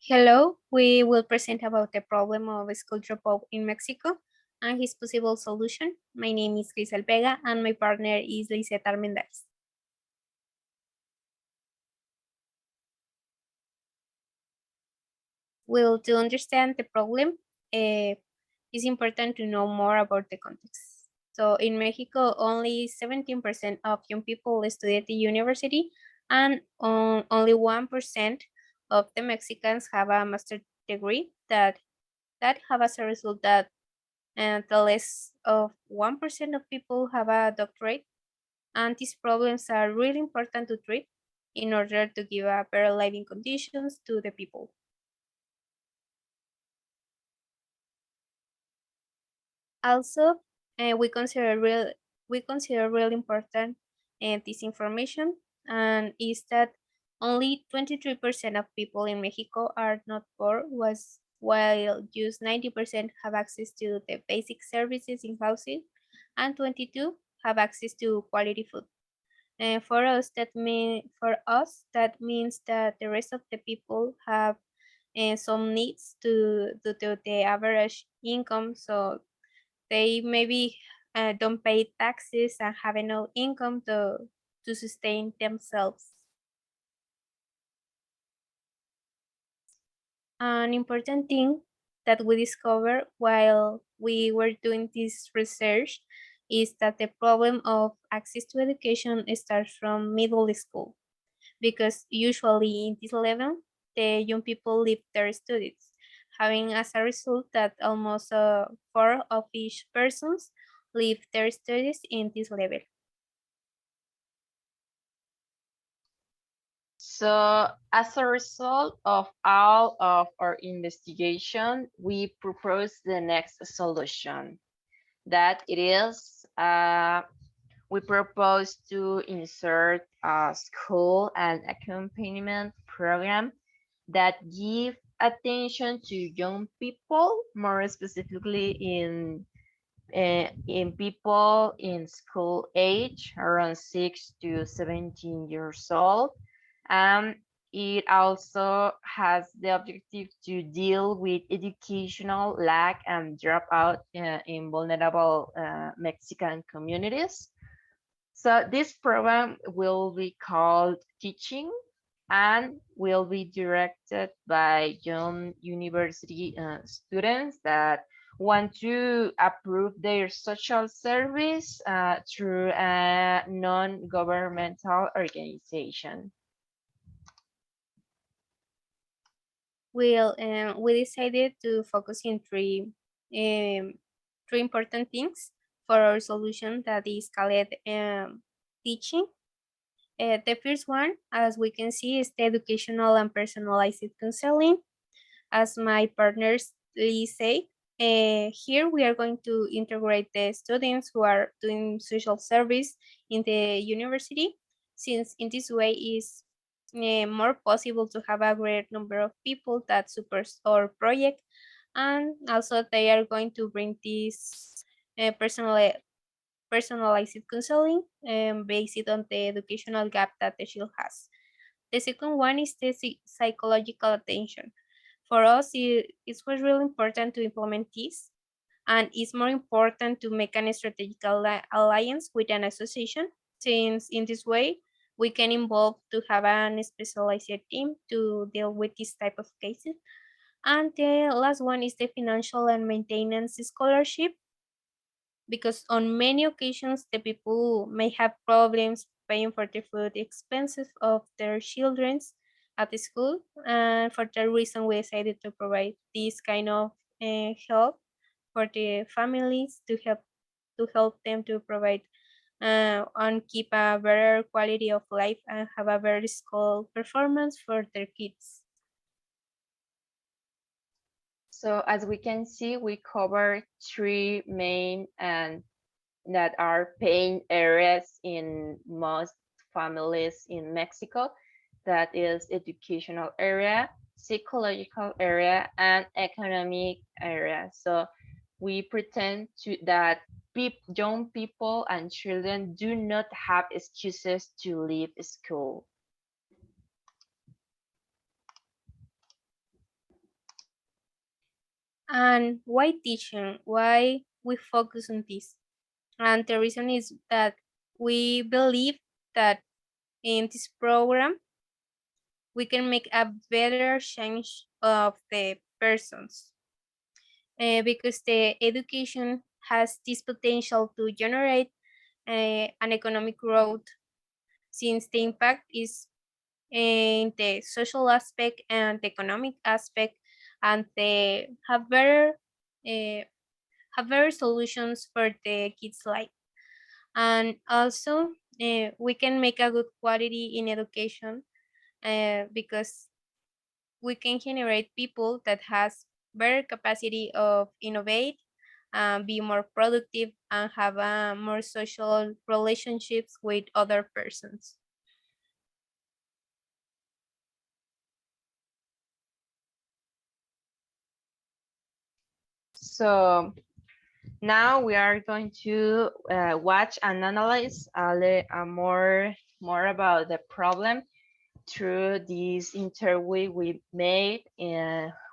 Hello, we will present about the problem of school dropout in Mexico and his possible solution. My name is Crisel Vega and my partner is Lisette Armendariz. Well, to understand the problem, it's important to know more about the context. So in Mexico, only 17% of young people study at the university and only 1% of the Mexicans have a master's degree that have as a result that and the less of 1% of people have a doctorate. And these problems are really important to treat in order to give a better living conditions to the people. Also, we consider really important this information and is that only 23% of people in Mexico are not poor, was while just 90% have access to the basic services in housing, and 22 have access to quality food. And for us that means that the rest of the people have some needs to the average income, so they maybe don't pay taxes and have enough income to sustain themselves. An important thing that we discovered while we were doing this research is that the problem of access to education starts from middle school, because usually in this level, the young people leave their studies, having as a result that almost 4 of each persons leave their studies in this level. So as a result of all of our investigation, we propose the next solution. That it is, we propose to insert a school and accompaniment program that give attention to young people, more specifically in people in school age, around 6 to 17 years old. It also has the objective to deal with educational lack and dropout in vulnerable Mexican communities. So this program will be called Teaching and will be directed by young university students that want to approve their social service through a non-governmental organization. We decided to focus in um, three important things for our solution that is called teaching. The first one, as we can see, is the educational and personalized counseling. As my partners say, here we are going to integrate the students who are doing social service in the university, since in this way is more possible to have a great number of people that supports our project, and also they are going to bring this personalized counseling based on the educational gap that the child has. The second one is the psychological attention. For us, it was really important to implement this, and it's more important to make an strategic alliance with an association, since in this way we can involve to have an specialized team to deal with this type of cases. And the last one is the financial and maintenance scholarship, because on many occasions the people may have problems paying for the food expenses of their children at the school, and for that reason we decided to provide this kind of help for the families to help them to provide and keep a better quality of life and have a better school performance for their kids. So as we can see, we cover three main and that are pain areas in most families in Mexico. That is educational area, psychological area, and economic area. So we pretend to that young people and children do not have excuses to leave school. And why teaching? Why we focus on this? And the reason is that we believe that in this program we can make a better change of the persons, because the education has this potential to generate an economic growth, since the impact is in the social aspect and the economic aspect, and they uh, have better solutions for the kids' life. And also, we can make a good quality in education, because we can generate people that has better capacity of innovate, be more productive, and have more social relationships with other persons. So now we are going to watch and analyze more about the problem through this interview we made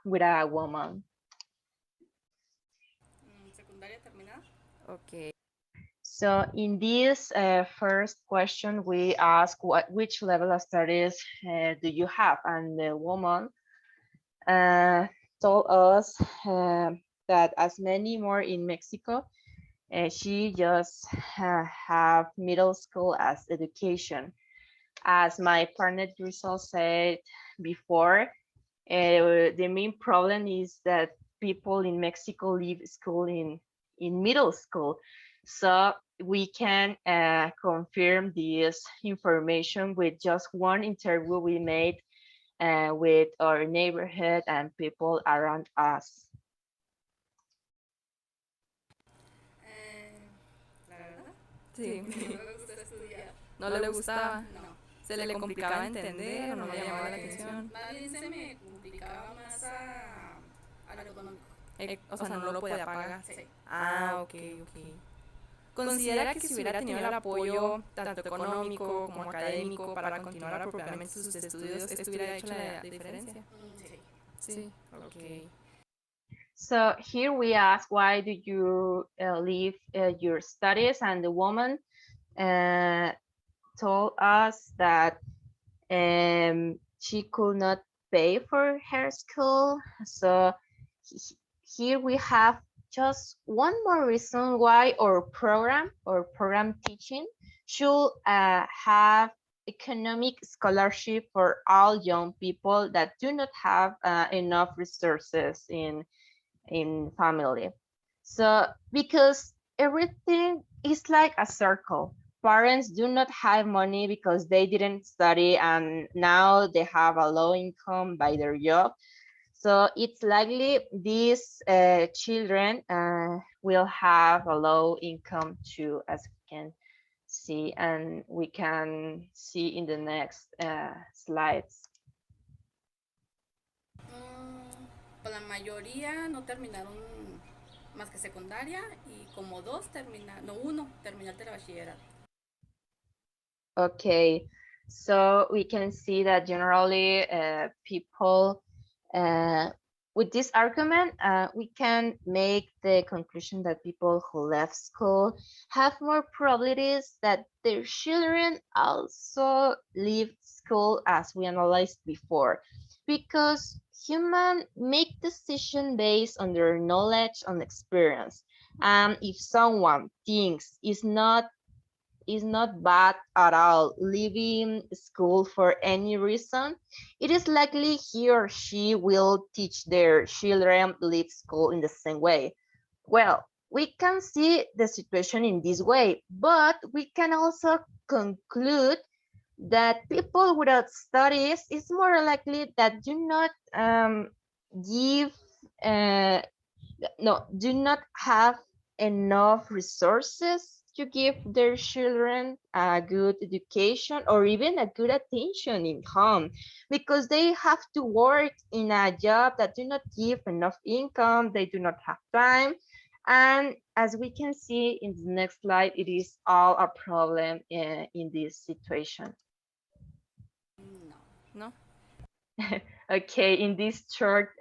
with a woman. Secundaria terminada. Okay. So in this first question, we ask which level of studies do you have? And the woman uh, told us that as many more in Mexico, she just have middle school as education. As my partner Rizal said before, the main problem is that people in Mexico leave school in middle school. So we can confirm this information with just one interview we made with our neighborhood and people around us. La verdad. Sí. No me gusta estudiar. No le gustaba. No. Se le complicaba entender o no le llamaba la atención. Más bien se me complicaba más a lo económico. O sea, no lo podía pagar. Sí. Ah, ok, ok. Considera que si hubiera tenido el apoyo tanto económico como académico para continuar apropiadamente sus estudios, esto hubiera hecho la diferencia. Sí. Sí, ok. So here we ask, why do you leave your studies? And the woman told us that she could not pay for her school. So here we have just one more reason why our program or program teaching should have economic scholarship for all young people that do not have enough resources in family. So because everything is like a circle. Parents do not have money because they didn't study and now they have a low income by their job. So it's likely these children will have a low income too, as we can see, and we can see in the next slides. Pues la mayoría no terminaron más que secundaria y como dos terminaron, no, uno terminó el bachillerato. Okay, so we can see that generally people with this argument, we can make the conclusion that people who left school have more probabilities that their children also leave school, as we analyzed before, because humans make decisions based on their knowledge and experience. And if someone thinks is not bad at all leaving school for any reason, it is likely he or she will teach their children leave school in the same way. Well, we can see the situation in this way, but we can also conclude that people without studies is more likely that do not give uh, no do not have enough resources to give their children a good education or even a good attention in home, because they have to work in a job that do not give enough income, they do not have time. And as we can see in the next slide, it is all a problem in this situation. No. Okay, in this short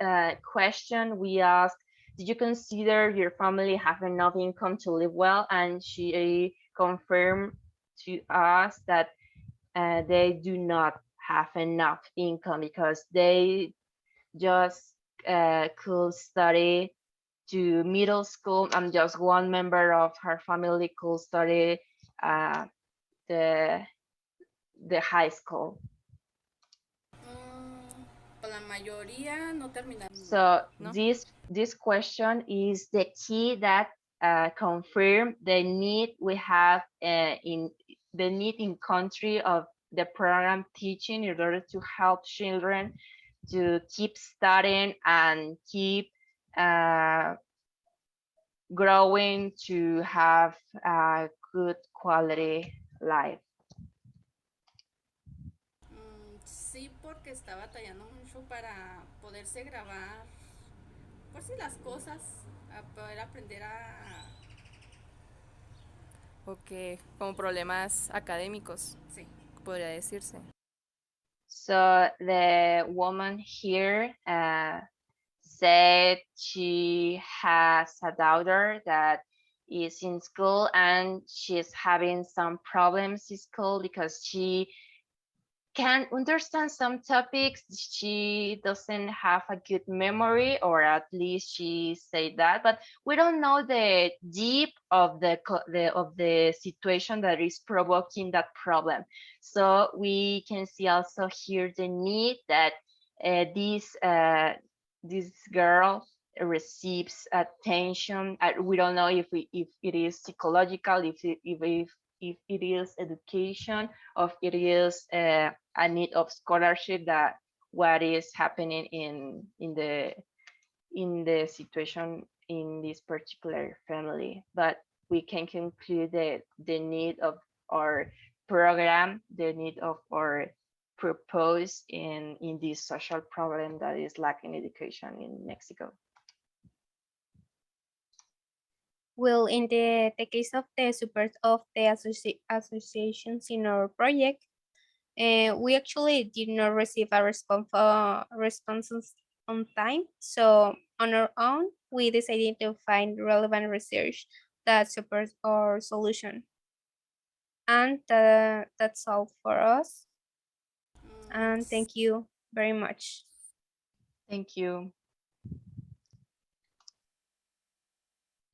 question, we ask, did you consider your family have enough income to live well? And she confirmed to us that they do not have enough income because they just could study to middle school, and just one member of her family could study uh, the the high school. Pues la mayoría no terminaron. So ¿No? this question is the key that confirm the need we have in the need in country of the program teaching in order to help children to keep studying and keep growing to have a good quality life. Sí, porque está batallando mucho para poderse grabar, pues sí, las cosas, a poder aprender a... Ok, como problemas académicos, sí, podría decirse. So the woman here said she has a daughter that is in school and she's having some problems in school because she can understand some topics. She doesn't have a good memory, or at least she said that, but we don't know the deep of the situation that is provoking that problem. So we can see also here the need that this girl receives attention. We don't know if it is psychological, if it is education, or if it is a need of scholarship, that what is happening in the situation in this particular family. But we can conclude that the need of our program, the need of our purpose in this social problem that is lacking education in Mexico. Well, in the case of the support of the associations in our project, we actually did not receive a responses on time. So on our own, we decided to find relevant research that supports our solution. And that's all for us. And thank you very much. Thank you.